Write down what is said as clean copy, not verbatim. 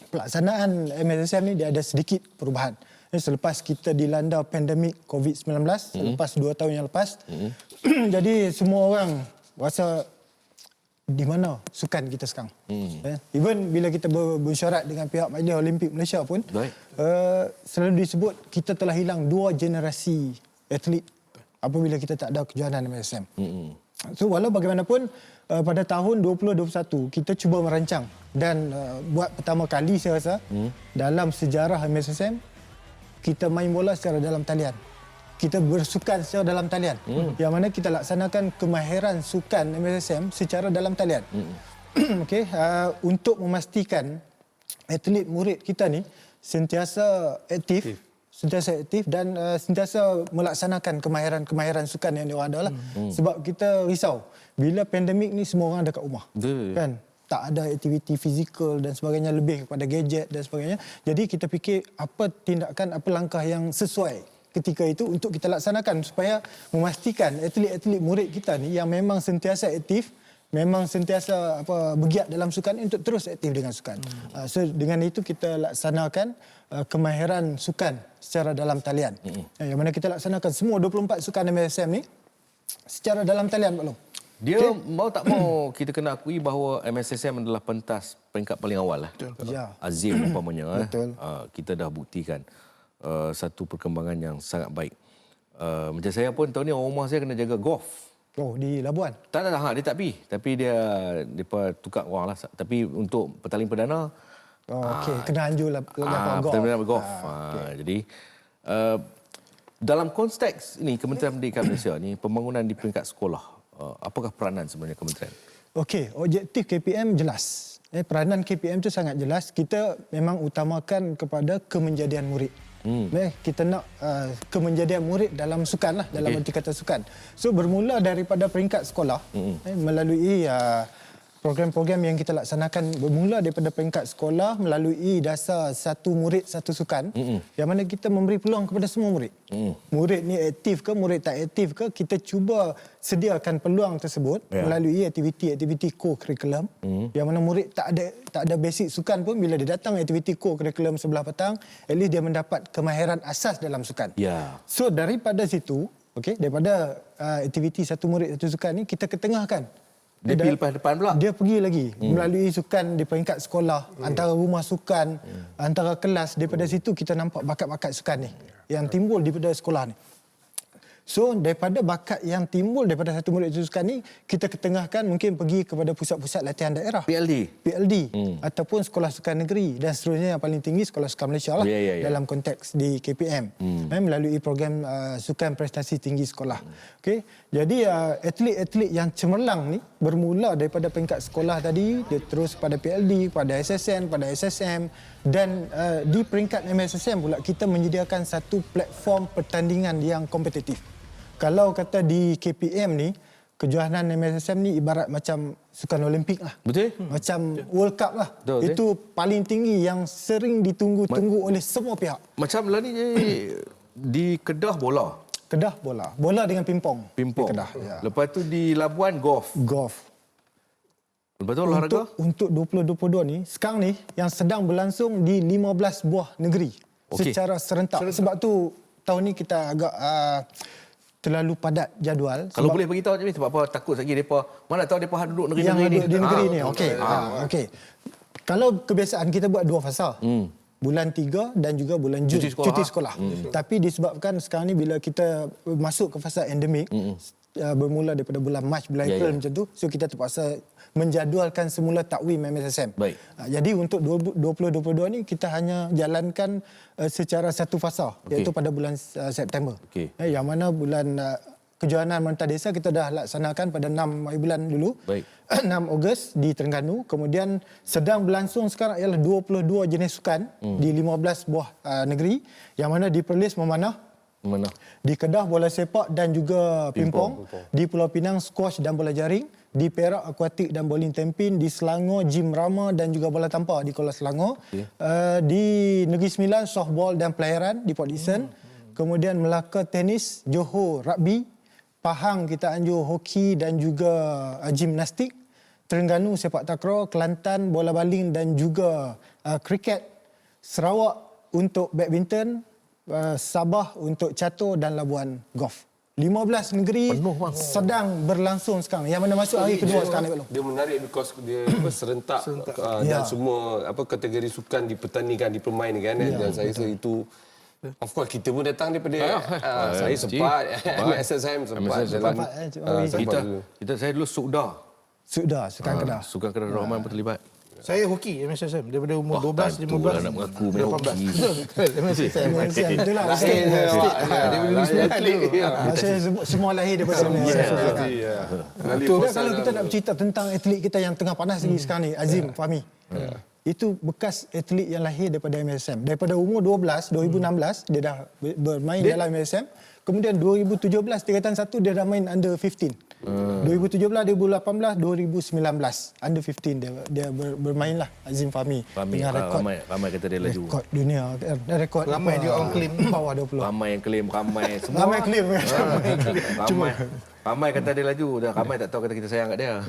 pelaksanaan MSSM ni dia ada sedikit perubahan. Selepas kita dilanda pandemik COVID-19, selepas 2 tahun yang lepas, jadi semua orang rasa di mana sukan kita sekarang. Even bila kita bersyarat dengan pihak Majlis Olimpik Malaysia pun, selalu disebut kita telah hilang 2 generasi atlet apabila kita tak ada kejohanan MSSM. So walau bagaimanapun, pada tahun 2021 kita cuba merancang dan buat pertama kali saya rasa dalam sejarah MSSM kita main bola secara dalam talian. Kita bersukan secara dalam talian. Yang mana kita laksanakan kemahiran sukan MSSM secara dalam talian. Okey, untuk memastikan atlet murid kita ni sentiasa aktif dan sentiasa melaksanakan kemahiran sukan yang diorang ada lah. Sebab kita risau bila pandemik ni semua orang dekat rumah. Kan? Tak ada aktiviti fizikal dan sebagainya, lebih kepada gadget dan sebagainya. Jadi kita fikir apa tindakan, apa langkah yang sesuai ketika itu untuk kita laksanakan supaya memastikan atlet-atlet murid kita ni yang memang sentiasa aktif, memang sentiasa bergiat dalam sukan untuk terus aktif dengan sukan. So dengan itu kita laksanakan kemahiran sukan secara dalam talian. Yang mana kita laksanakan semua 24 sukan MSSM ni secara dalam talian, Pak Long. Dia mau tak mau kita kena akui bahawa MSSM adalah pentas peringkat paling awal lah. Ya. Azim umpamanya. Betul. Kita dah buktikan satu perkembangan yang sangat baik. Macam saya pun tahun ni rumah saya kena jaga golf. Oh, di Labuan? Tak ada, dia tak pergi. Tapi dia tukar orang lah. Tapi untuk pertanding perdana... Okey, kena anjur lah golf. Pertanding golf. Jadi, dalam konteks ini, Kementerian Pendidikan Malaysia ni, pembangunan di peringkat sekolah, apakah peranan sebenarnya kementerian? Okey, objektif KPM jelas. Peranan KPM itu sangat jelas. Kita memang utamakan kepada kemenjadian murid. Kita nak kemenjadian murid dalam sukan lah, dalam arti kata sukan. So bermula daripada peringkat sekolah melalui program-program yang kita laksanakan, bermula daripada peringkat sekolah melalui dasar satu murid satu sukan, yang mana kita memberi peluang kepada semua murid. Murid ni aktif ke, murid tak aktif ke, kita cuba sediakan peluang tersebut melalui aktiviti-aktiviti co-curriculum, yang mana murid tak ada basic sukan pun, bila dia datang aktiviti co-curriculum sebelah petang, at least dia mendapat kemahiran asas dalam sukan. So daripada situ, daripada aktiviti satu murid satu sukan ni, kita ketengahkan. Dia pergi lepas depan pula. Dia pergi lagi melalui sukan di peringkat sekolah, antara rumah sukan, antara kelas. Daripada situ kita nampak bakat-bakat sukan ni yang timbul daripada sekolah ni. So daripada bakat yang timbul daripada satu murid sukan ni, kita ketengahkan mungkin pergi kepada pusat-pusat latihan daerah. PLD ataupun sekolah sukan negeri dan seterusnya, yang paling tinggi sekolah sukan Malaysia lah dalam konteks di KPM melalui program sukan prestasi tinggi sekolah. Jadi atlet-atlet yang cemerlang ni bermula daripada peringkat sekolah tadi, dia terus pada PLD, pada SSN, pada SSM, dan di peringkat MSSM pula kita menyediakan satu platform pertandingan yang kompetitif. Kalau kata di KPM ni, kejohanan MSSM ni ibarat macam sukan Olimpik lah. Betul? Macam World Cup lah. Itu paling tinggi yang sering ditunggu-tunggu oleh semua pihak. Macam lah ni di Kedah bola. Bola dengan pingpong. Kedah. Lepas tu di Labuan golf. Lepas tu olahraga? Untuk 2022 ni, sekarang ni yang sedang berlangsung di 15 buah negeri secara serentak. Sebab tu tahun ni kita agak terlalu padat jadual. Kalau boleh beritahu macam ni, sebab apa takut lagi mereka, mana tahu mereka duduk negeri-negeri ni. Yang duduk di negeri ni. Okey. Kalau kebiasaan kita buat 2 fasa. Bulan 3 dan juga bulan Jun, cuti sekolah. Tapi disebabkan sekarang ni bila kita masuk ke fasa endemik, bermula daripada bulan Mac, bulan April macam tu, so kita terpaksa menjadualkan semula takwim MSSM. Jadi untuk 2022 ni kita hanya jalankan secara satu fasa, iaitu pada bulan September. Yang mana bulan kejohanan Monta Desa kita dah laksanakan pada 6 bulan dulu. 6 Ogos di Terengganu. Kemudian sedang berlangsung sekarang ialah 22 jenis sukan di 15 buah negeri, yang mana di Perlis memanah, di Kedah bola sepak dan juga pingpong, di Pulau Pinang squash dan bola jaring, di Perak akuatik dan bowling tempin, di Selangor gym rama dan juga bola tampar di Kuala Selangor, di Negeri Sembilan softball dan pelayaran di Port Dickson, kemudian Melaka tenis, Johor rugby, Pahang kita anjur hoki dan juga gimnastik, Terengganu sepak takraw, Kelantan bola baling dan juga kriket, Sarawak untuk badminton, Sabah untuk catur dan Labuan golf. 15 negeri sedang berlangsung sekarang. Yang mana masuk hari kedua sekarang. Dia menarik because dia serentak, dan semua kategori sukan dipertandingkan, dipermainkan. Dan saya rasa itu, of course kita pun datang daripada saya sempat, MSSM sempat. Saya dulu Sukda. Sukan Kedah. Sukan Kedah Rahman pun terlibat. Saya hoki MSSM daripada umur 12, 15, nak mengaku main hoki. MSSM. Itulah. Saya semua lahir daripada sana. Kalau kita nak bercerita tentang atlet kita yang tengah panas lagi sekarang ni, Azim, Fahmi. Itu bekas atlet yang lahir daripada MSM. Daripada umur 12, 2016 dia dah bermain dalam MSM. Kemudian 2017 tingkatan 1 dia dah main under 15. 2017, 2018, 2019 under 15 dia bermain lah, Azim Fahmi. Dengan rekod ramai kata dia laju. Rekod dunia, rekod Ramai dia orang claim bawah 20. Ramai yang claim, ramai semua. Ramai claim. Ramai kata dia laju dan ramai tak tahu kata kita sayang kat dia.